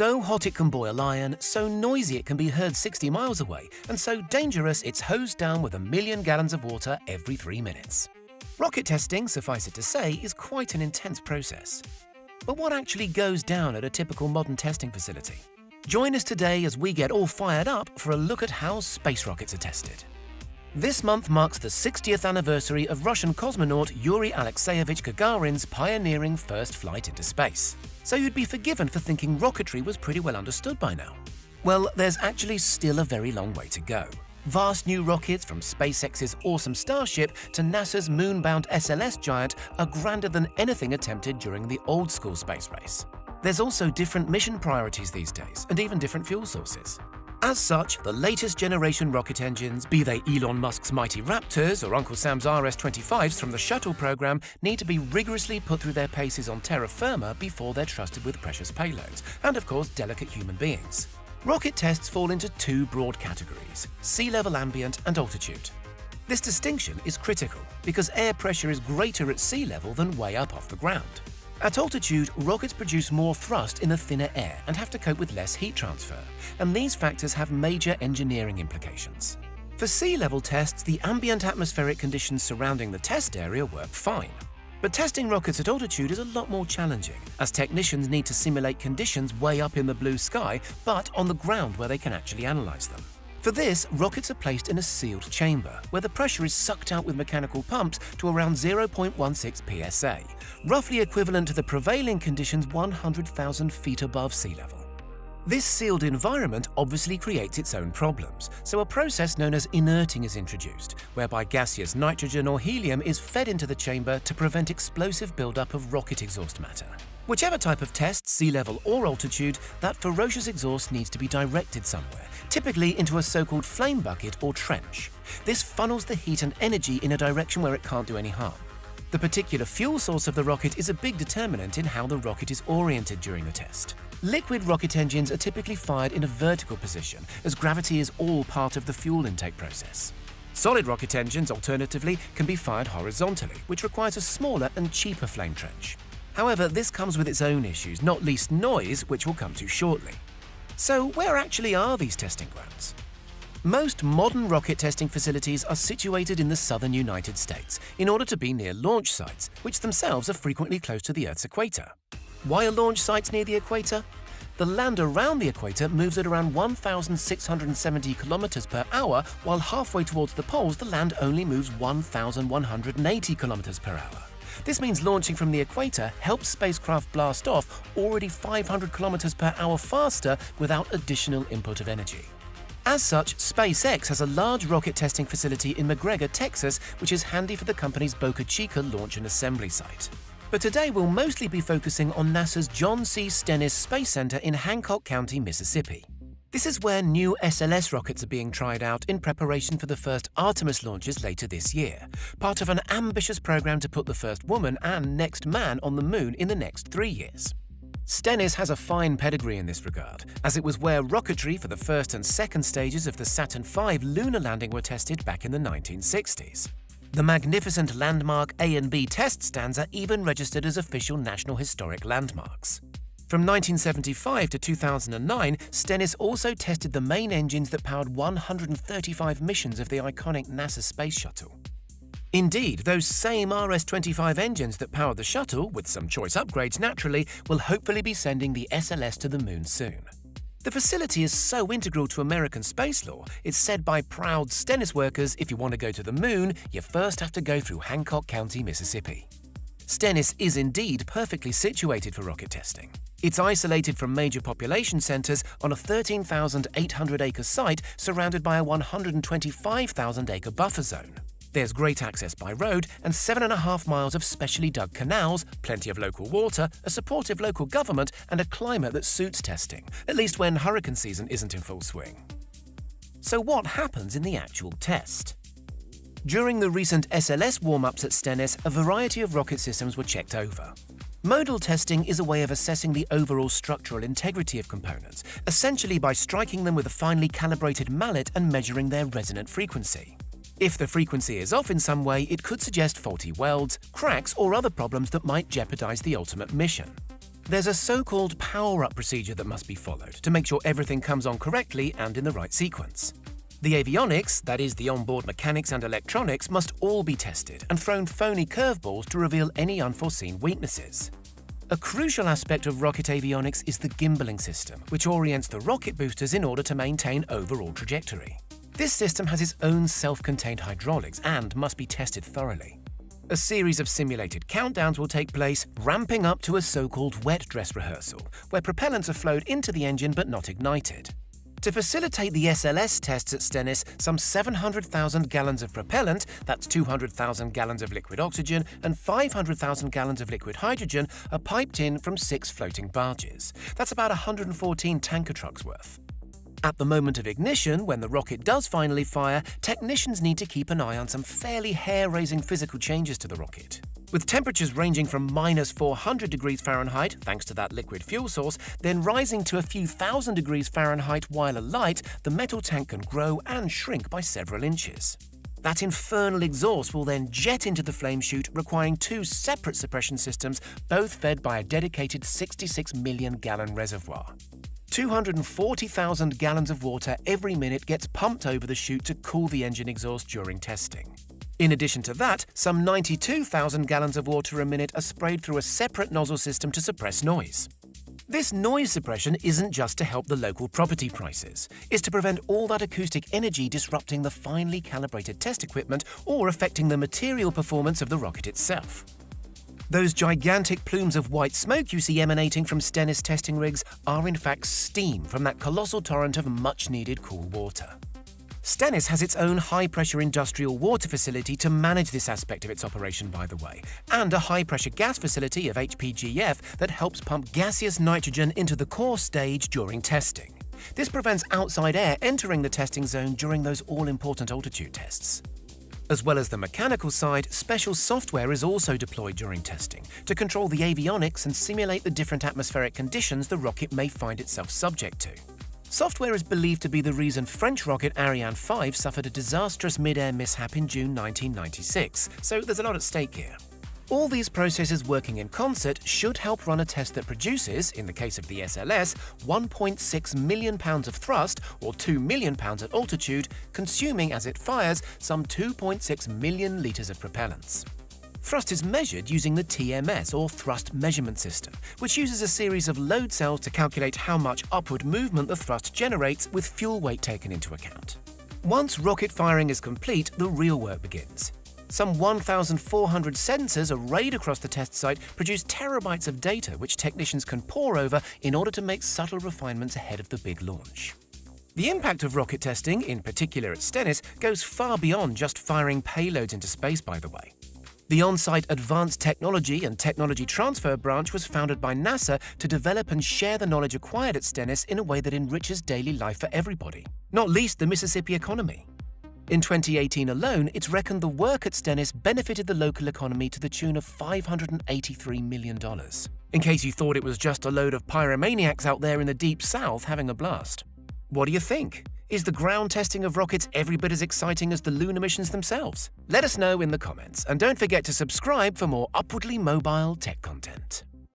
So hot it can boil iron, so noisy it can be heard 60 miles away, and so dangerous it's hosed down with 1 million gallons of water every 3 minutes. Rocket testing, suffice it to say, is quite an intense process. But what actually goes down at a typical modern testing facility? Join us today as we get all fired up for a look at how space rockets are tested. This month marks the 60th anniversary of Russian cosmonaut Yuri Alexeyevich Gagarin's pioneering first flight into space. So you'd be forgiven for thinking rocketry was pretty well understood by now. Well, there's actually still a very long way to go. Vast new rockets from SpaceX's awesome Starship to NASA's moon-bound SLS giant are grander than anything attempted during the old-school space race. There's also different mission priorities these days, and even different fuel sources. As such, the latest generation rocket engines, be they Elon Musk's mighty Raptors or Uncle Sam's RS-25s from the shuttle program, need to be rigorously put through their paces on terra firma before they're trusted with precious payloads, and of course delicate human beings. Rocket tests fall into two broad categories: sea level ambient and altitude. This distinction is critical because air pressure is greater at sea level than way up off the ground. At altitude, rockets produce more thrust in the thinner air and have to cope with less heat transfer, and these factors have major engineering implications. For sea level tests, the ambient atmospheric conditions surrounding the test area work fine. But testing rockets at altitude is a lot more challenging, as technicians need to simulate conditions way up in the blue sky, but on the ground where they can actually analyze them. For this, rockets are placed in a sealed chamber, where the pressure is sucked out with mechanical pumps to around 0.16 psa, roughly equivalent to the prevailing conditions 100,000 feet above sea level. This sealed environment obviously creates its own problems, so a process known as inerting is introduced, whereby gaseous nitrogen or helium is fed into the chamber to prevent explosive buildup of rocket exhaust matter. Whichever type of test, sea level or altitude, that ferocious exhaust needs to be directed somewhere, typically into a so-called flame bucket or trench. This funnels the heat and energy in a direction where it can't do any harm. The particular fuel source of the rocket is a big determinant in how the rocket is oriented during the test. Liquid rocket engines are typically fired in a vertical position, as gravity is all part of the fuel intake process. Solid rocket engines, alternatively, can be fired horizontally, which requires a smaller and cheaper flame trench. However, this comes with its own issues, not least noise, which we'll come to shortly. So where actually are these testing grounds? Most modern rocket testing facilities are situated in the southern United States in order to be near launch sites, which themselves are frequently close to the Earth's equator. Why are launch sites near the equator? The land around the equator moves at around 1,670 kilometers per hour, while halfway towards the poles the land only moves 1,180 kilometers per hour. This means launching from the equator helps spacecraft blast off already 500 kilometers per hour faster without additional input of energy. As such, SpaceX has a large rocket testing facility in McGregor, Texas, which is handy for the company's Boca Chica launch and assembly site. But today we'll mostly be focusing on NASA's John C. Stennis Space Center in Hancock County, Mississippi. This is where new SLS rockets are being tried out in preparation for the first Artemis launches later this year, part of an ambitious program to put the first woman and next man on the moon in the next 3 years. Stennis has a fine pedigree in this regard, as it was where rocketry for the first and second stages of the Saturn V lunar landing were tested back in the 1960s. The magnificent landmark A and B test stands are even registered as official National Historic Landmarks. From 1975 to 2009, Stennis also tested the main engines that powered 135 missions of the iconic NASA Space Shuttle. Indeed, those same RS-25 engines that powered the shuttle, with some choice upgrades naturally, will hopefully be sending the SLS to the moon soon. The facility is so integral to American space law, it's said by proud Stennis workers if you want to go to the moon, you first have to go through Hancock County, Mississippi. Stennis is indeed perfectly situated for rocket testing. It's isolated from major population centers on a 13,800-acre site surrounded by a 125,000-acre buffer zone. There's great access by road and 7.5 miles of specially dug canals, plenty of local water, a supportive local government, and a climate that suits testing, at least when hurricane season isn't in full swing. So what happens in the actual test? During the recent SLS warm-ups at Stennis, a variety of rocket systems were checked over. Modal testing is a way of assessing the overall structural integrity of components, essentially by striking them with a finely calibrated mallet and measuring their resonant frequency. If the frequency is off in some way, it could suggest faulty welds, cracks, or other problems that might jeopardize the ultimate mission. There's a so-called power-up procedure that must be followed to make sure everything comes on correctly and in the right sequence. The avionics, that is the onboard mechanics and electronics, must all be tested and thrown phony curveballs to reveal any unforeseen weaknesses. A crucial aspect of rocket avionics is the gimbaling system, which orients the rocket boosters in order to maintain overall trajectory. This system has its own self-contained hydraulics and must be tested thoroughly. A series of simulated countdowns will take place, ramping up to a so-called wet dress rehearsal, where propellants are flowed into the engine but not ignited. To facilitate the SLS tests at Stennis, some 700,000 gallons of propellant, that's 200,000 gallons of liquid oxygen and 500,000 gallons of liquid hydrogen, are piped in from 6 floating barges. That's about 114 tanker trucks worth. At the moment of ignition, when the rocket does finally fire, technicians need to keep an eye on some fairly hair-raising physical changes to the rocket. With temperatures ranging from -400 degrees Fahrenheit, thanks to that liquid fuel source, then rising to a few thousand degrees Fahrenheit while alight, the metal tank can grow and shrink by several inches. That infernal exhaust will then jet into the flame chute, requiring 2 separate suppression systems, both fed by a dedicated 66 million gallon reservoir. 240,000 gallons of water every minute gets pumped over the chute to cool the engine exhaust during testing. In addition to that, some 92,000 gallons of water a minute are sprayed through a separate nozzle system to suppress noise. This noise suppression isn't just to help the local property prices. It's to prevent all that acoustic energy disrupting the finely calibrated test equipment or affecting the material performance of the rocket itself. Those gigantic plumes of white smoke you see emanating from Stennis testing rigs are in fact steam from that colossal torrent of much-needed cool water. Stennis has its own high-pressure industrial water facility to manage this aspect of its operation, by the way, and a high-pressure gas facility of HPGF that helps pump gaseous nitrogen into the core stage during testing. This prevents outside air entering the testing zone during those all-important altitude tests. As well as the mechanical side, special software is also deployed during testing to control the avionics and simulate the different atmospheric conditions the rocket may find itself subject to. Software is believed to be the reason French rocket Ariane 5 suffered a disastrous mid-air mishap in June 1996, so there's a lot at stake here. All these processes working in concert should help run a test that produces, in the case of the SLS, 1.6 million pounds of thrust, or 2 million pounds at altitude, consuming, as it fires, some 2.6 million litres of propellants. Thrust is measured using the TMS, or Thrust Measurement System, which uses a series of load cells to calculate how much upward movement the thrust generates with fuel weight taken into account. Once rocket firing is complete, the real work begins. Some 1,400 sensors arrayed across the test site produce terabytes of data which technicians can pore over in order to make subtle refinements ahead of the big launch. The impact of rocket testing, in particular at Stennis, goes far beyond just firing payloads into space, by the way. The on-site Advanced Technology and Technology Transfer branch was founded by NASA to develop and share the knowledge acquired at Stennis in a way that enriches daily life for everybody, not least the Mississippi economy. In 2018 alone, it's reckoned the work at Stennis benefited the local economy to the tune of $583 million. In case you thought it was just a load of pyromaniacs out there in the deep south having a blast. What do you think? Is the ground testing of rockets every bit as exciting as the lunar missions themselves? Let us know in the comments, and don't forget to subscribe for more upwardly mobile tech content.